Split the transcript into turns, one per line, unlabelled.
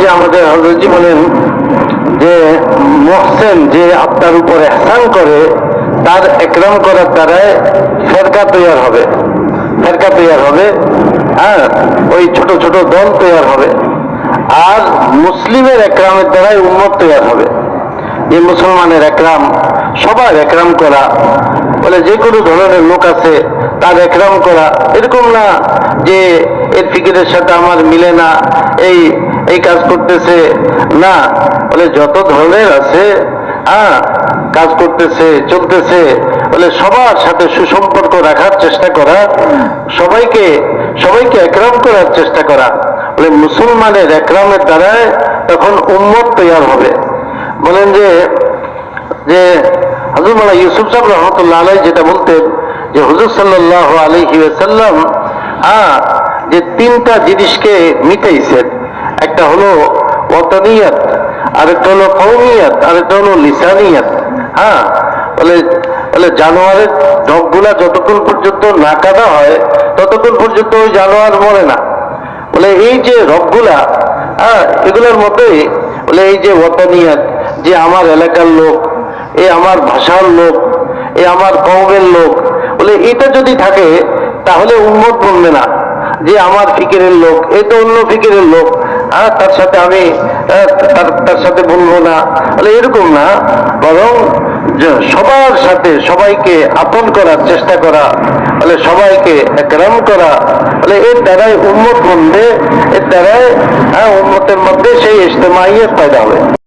যে আমাদের হযরতজি বলেন যে মুহসিন যে আপনার উপর ইহসান করে তার একরাম করার দ্বারাই ফেরকা তৈরি হবে, ফেরকা তৈরি হবে। হ্যাঁ, ওই ছোট ছোট দল তৈরি হবে। আর মুসলিমের একরামের দ্বারাই উম্মত তৈরি হবে। যে মুসলমানের একরাম, সবার একরাম করা, বলে যে কোনো ধরনের লোক আছে তার একরাম করা, এরকম না যে এর ফিকিরের সাথে আমার মিলে না, এই এই কাজ করতেছে না, বলে যত ধরনের আছে কাজ করতেছে চলতেছে, বলে সবার সাথে সুসম্পর্ক রাখার চেষ্টা করা, সবাইকে সবাইকে একরাম করার চেষ্টা করা। বলে মুসলমানের একরামের দ্বারাই তখন উম্মত তৈরি হবে। বলেন যে যে হযরত মাওলানা ইউসুফ সাহেব রহমতুল্লাহ আলাইহি যেটা বলতেন যে হুজুর সাল্লাল্লাহু আলাইহি ওয়াসাল্লাম যে তিনটা জিনিসকে মিটাইছেন, একটা হলো ওয়াতানিয়াত, আরেকটা হলো কওমিয়াত, আরেকটা হলো লিসানিয়াত। বলে বলে জানোয়ারের ঢোকগুলা যতক্ষণ পর্যন্ত না কাটা হয় ততক্ষণ পর্যন্ত ওই জানোয়ার মরে না। বলে এই যে রবগুলা এগুলোর মধ্যে বলে এই যে ওয়াতানিয়াত, যে আমার এলাকার লোক, এ আমার ভাষার লোক, এ আমার কওমের লোক, বলে এটা যদি থাকে তাহলে উম্মত বলবে না যে আমার ফিকিরের লোক, এই তো অন্য ফিকিরের লোক, তার সাথে আমি তার সাথে বলবো না। বলে এরকম না, বরং সবার সাথে সবাইকে আপন করার চেষ্টা করা, বলে সবাইকে একরাম করা, বলে এর দ্বারাই উম্মত বলবে, এর দ্বারাই উম্মতের মধ্যে সেই ইজতেমাইয়ত পয়দা হবে।